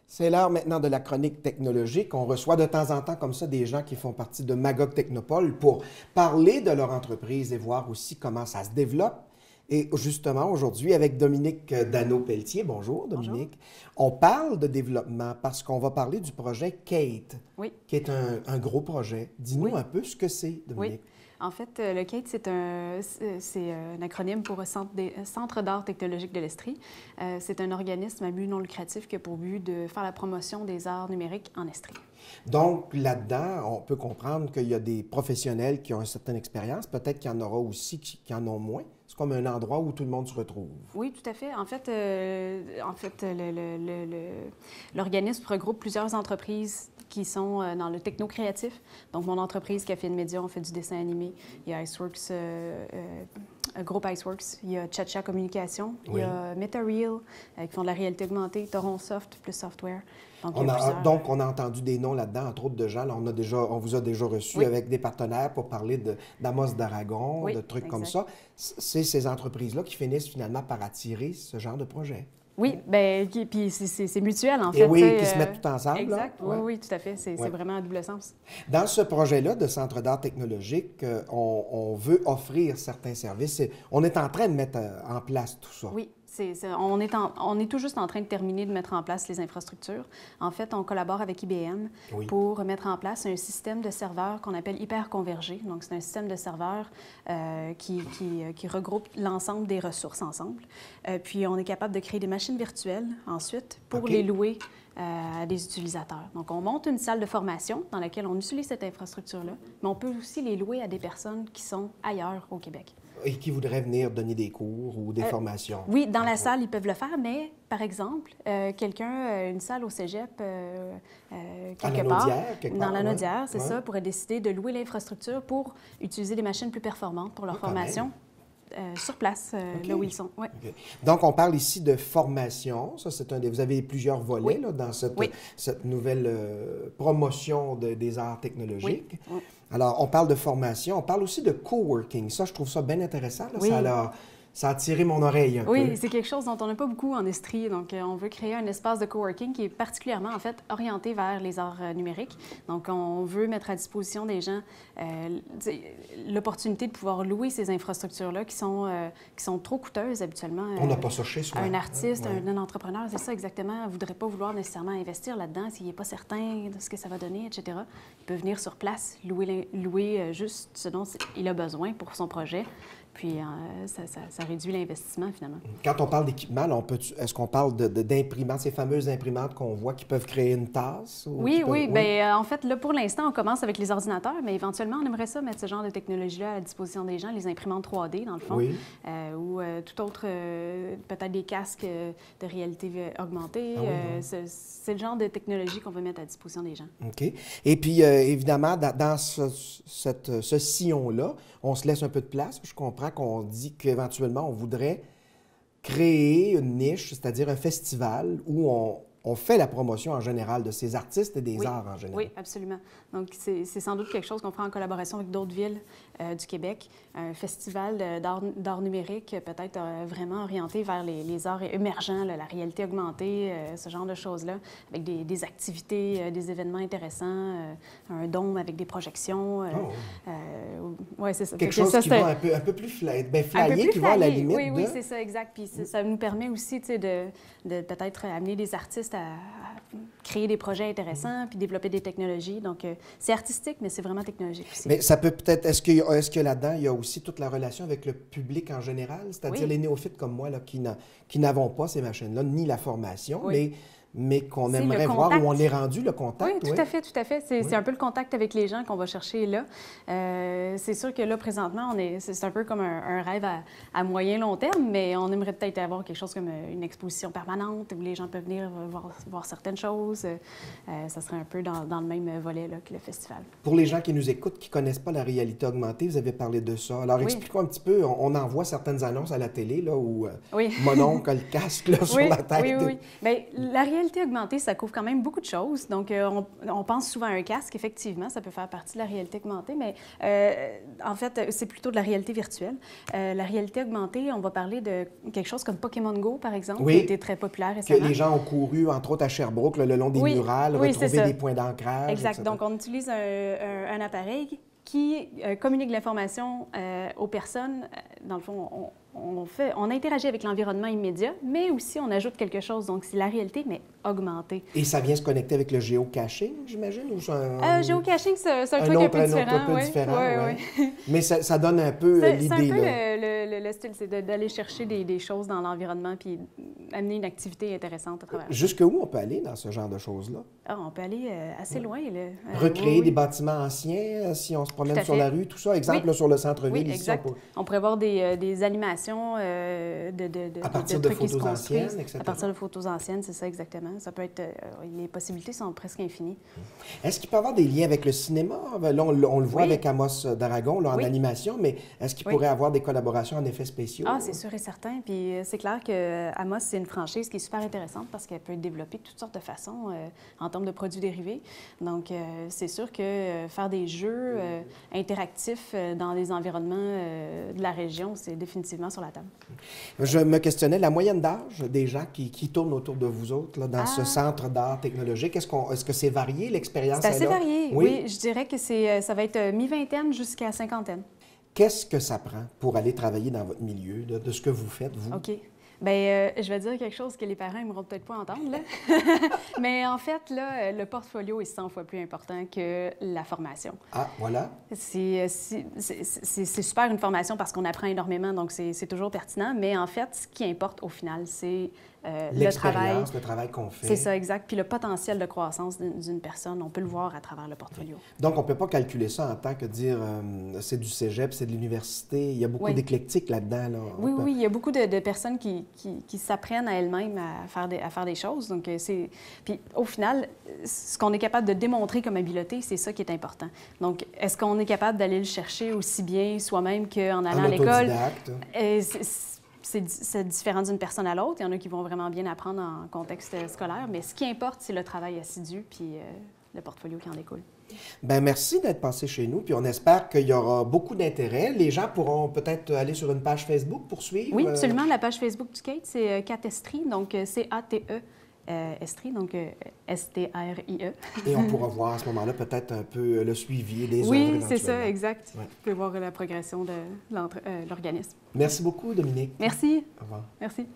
C'est l'heure maintenant de la chronique technologique. On reçoit de temps en temps comme ça des gens qui font partie de Magog Technopole pour parler de leur entreprise et voir aussi comment ça se développe. Et justement, aujourd'hui, avec Dominique Dano-Pelletier, bonjour Dominique, on parle de développement parce qu'on va parler du projet Kate, qui est un gros projet. Dis-nous un peu ce que c'est, Dominique. Oui. En fait, le Kate, c'est un acronyme pour Centre d'art technologique de l'Estrie. C'est un organisme à but non lucratif qui a pour but de faire la promotion des arts numériques en Estrie. Donc, là-dedans, on peut comprendre qu'il y a des professionnels qui ont une certaine expérience. Peut-être qu'il y en aura aussi qui en ont moins. C'est comme un endroit où tout le monde se retrouve. Oui, tout à fait. En fait, l'organisme regroupe plusieurs entreprises qui sont dans le techno-créatif. Donc, mon entreprise, Café de Média, on fait du dessin animé. Il y a Iceworks, groupe Iceworks. Il y a Chacha Communication. Il y a MetaReal, qui font de la réalité augmentée. Toronsoft, plus software. Donc, on a entendu des noms là-dedans, entre autres de gens. Là, on vous a déjà reçu avec des partenaires pour parler d'Amos d'Aragon, de trucs comme ça. C'est ces entreprises-là qui finissent finalement par attirer ce genre de projet. Oui, bien, puis c'est mutuel, en fait. Et oui, qui se mettent tout ensemble. Exact, là. Oui, tout à fait. C'est vraiment un double sens. Dans ce projet-là de Centre d'art technologique, on veut offrir certains services. On est en train de mettre en place tout ça. Oui. On est tout juste en train de terminer de mettre en place les infrastructures. En fait, on collabore avec IBM pour mettre en place un système de serveurs qu'on appelle hyperconvergé. Donc, c'est un système de serveurs qui regroupe l'ensemble des ressources ensemble. Puis, on est capable de créer des machines virtuelles ensuite pour les louer à des utilisateurs. Donc, on monte une salle de formation dans laquelle on utilise cette infrastructure-là, mais on peut aussi les louer à des personnes qui sont ailleurs au Québec. Et qui voudraient venir donner des cours ou des formations. Oui, dans la salle, ils peuvent le faire, mais par exemple, une salle au cégep, quelque part, dans la Naudière, c'est ça, pourrait décider de louer l'infrastructure pour utiliser des machines plus performantes pour leur formation. Sur place, là où ils sont. Donc, on parle ici de formation. Ça, vous avez plusieurs volets là, dans cette nouvelle promotion des arts technologiques. Alors, on parle de formation. On parle aussi de coworking. Ça, je trouve ça bien intéressant. Là. Ça a attiré mon oreille un peu. Oui, c'est quelque chose dont on n'a pas beaucoup en Estrie. Donc, on veut créer un espace de coworking qui est particulièrement, en fait, orienté vers les arts numériques. Donc, on veut mettre à disposition des gens l'opportunité de pouvoir louer ces infrastructures-là qui sont trop coûteuses habituellement. On n'a pas ça chez soi. Un artiste, un entrepreneur, c'est ça exactement, ne voudrait pas vouloir nécessairement investir là-dedans s'il n'est pas certain de ce que ça va donner, etc. Il peut venir sur place, louer juste ce dont il a besoin pour son projet. Puis, ça réduit l'investissement, finalement. Quand on parle d'équipement, est-ce qu'on parle d'imprimantes, ces fameuses imprimantes qu'on voit qui peuvent créer une tasse? Oui. Bien, en fait, là, pour l'instant, on commence avec les ordinateurs, mais éventuellement, on aimerait ça mettre ce genre de technologie-là à disposition des gens, les imprimantes 3D, dans le fond, ou tout autre, peut-être des casques de réalité augmentée. C'est le genre de technologie qu'on veut mettre à disposition des gens. OK. Et puis, évidemment, dans ce sillon-là, on se laisse un peu de place, je comprends qu'on dit qu'éventuellement, on voudrait créer une niche, c'est-à-dire un festival où on fait la promotion en général de ces artistes et des arts en général. Oui, absolument. Donc, c'est sans doute quelque chose qu'on fera en collaboration avec d'autres villes du Québec. Un festival d'art numérique, peut-être vraiment orienté vers les arts émergents, la réalité augmentée, ce genre de choses-là, avec des activités, des événements intéressants, un dôme avec des projections. Oui, c'est ça. Quelque chose qui va un peu plus flyé, qui va à la limite. Oui, c'est ça, exact. Puis ça nous permet aussi de peut-être amener des artistes à créer des projets intéressants puis développer des technologies. Donc, c'est artistique, mais c'est vraiment technologique aussi. Mais ça peut peut-être... Est-ce que là-dedans, il y a aussi toute la relation avec le public en général? C'est-à-dire les néophytes comme moi là, qui n'avons pas ces machines-là, ni la formation, mais qu'on aimerait voir où on est rendu, le contact. Oui, tout à fait. C'est un peu le contact avec les gens qu'on va chercher là. C'est sûr que là, présentement, c'est un peu comme un rêve à moyen long terme, mais on aimerait peut-être avoir quelque chose comme une exposition permanente où les gens peuvent venir voir certaines choses. Ça serait un peu dans le même volet là, que le festival. Pour les gens qui nous écoutent, qui ne connaissent pas la réalité augmentée, vous avez parlé de ça. Alors, expliquez-moi un petit peu. On en voit certaines annonces à la télé là, où mon oncle a le casque là, sur la tête. Oui. Bien, la réalité réalité augmentée, ça couvre quand même beaucoup de choses. Donc, on pense souvent à un casque, effectivement, ça peut faire partie de la réalité augmentée, mais en fait, c'est plutôt de la réalité virtuelle. La réalité augmentée, on va parler de quelque chose comme Pokémon Go, par exemple, qui a été très populaire récemment. Que les gens ont couru, entre autres à Sherbrooke, le long des murales, retrouver des points d'ancrage. Exact. Etc. Donc, on utilise un appareil qui communique l'information aux personnes. Dans le fond, on interagit avec l'environnement immédiat, mais aussi on ajoute quelque chose. Donc, c'est la réalité, mais augmentée. Et ça vient se connecter avec le géocaching, j'imagine? Géocaching, c'est un truc un peu différent. Oui. Mais ça donne un peu l'idée. C'est un peu le style, c'est d'aller chercher des choses dans l'environnement puis amener une activité intéressante à travers. Jusqu'où on peut aller dans ce genre de choses-là? On peut aller assez loin. Recréer des bâtiments anciens, si on se promène sur la rue, tout ça. Exemple, là, sur le centre-ville. Oui, exact. On pourrait voir des animations à partir de photos anciennes, etc. À partir de photos anciennes, c'est ça exactement. Ça peut être... les possibilités sont presque infinies. Est-ce qu'il peut y avoir des liens avec le cinéma? Là, on le voit avec Amos d'Aragon là, en animation, mais est-ce qu'il pourrait avoir des collaborations en effets spéciaux? Ah, c'est sûr et certain. Puis c'est clair que Amos, c'est une franchise qui est super intéressante parce qu'elle peut être développée de toutes sortes de façons en termes de produits dérivés. Donc, c'est sûr que faire des jeux interactifs dans des environnements de la région, c'est définitivement sur la table. Je me questionnais, la moyenne d'âge des gens qui tournent autour de vous autres là, dans ce centre d'art technologique, est-ce que c'est varié, l'expérience? C'est assez varié, oui. Je dirais que ça va être mi-vingtaine jusqu'à cinquantaine. Qu'est-ce que ça prend pour aller travailler dans votre milieu, de ce que vous faites, vous? OK. Bien, je vais dire quelque chose que les parents n'aimeront peut-être pas entendre, là. Mais en fait, là, le portfolio est 100 fois plus important que la formation. Ah, voilà. C'est super une formation parce qu'on apprend énormément, donc c'est toujours pertinent. Mais en fait, ce qui importe au final, c'est le travail qu'on fait. C'est ça, exact. Puis le potentiel de croissance d'une personne, on peut le voir à travers le portfolio. Donc, on ne peut pas calculer ça en tant que dire c'est du cégep, c'est de l'université. Il y a beaucoup d'éclectique là-dedans. Là. Oui, il y a beaucoup de personnes qui s'apprennent à elles-mêmes à faire des choses. Donc, puis au final, ce qu'on est capable de démontrer comme habileté, c'est ça qui est important. Donc, est-ce qu'on est capable d'aller le chercher aussi bien soi-même qu'en allant à l'école? C'est différent d'une personne à l'autre. Il y en a qui vont vraiment bien apprendre en contexte scolaire, mais ce qui importe, c'est le travail assidu puis le portfolio qui en découle. Bien, merci d'être passé chez nous, puis on espère qu'il y aura beaucoup d'intérêt. Les gens pourront peut-être aller sur une page Facebook pour suivre. Oui, absolument. La page Facebook du Skate, c'est Catestrie, donc C-A-T-E. Estrie, donc S-T-R-I-E. Et on pourra voir à ce moment-là peut-être un peu le suivi des œuvres. Oui, c'est ça, exact. Vous pouvez voir la progression de l'organisme. Merci beaucoup, Dominique. Merci. Au revoir. Merci.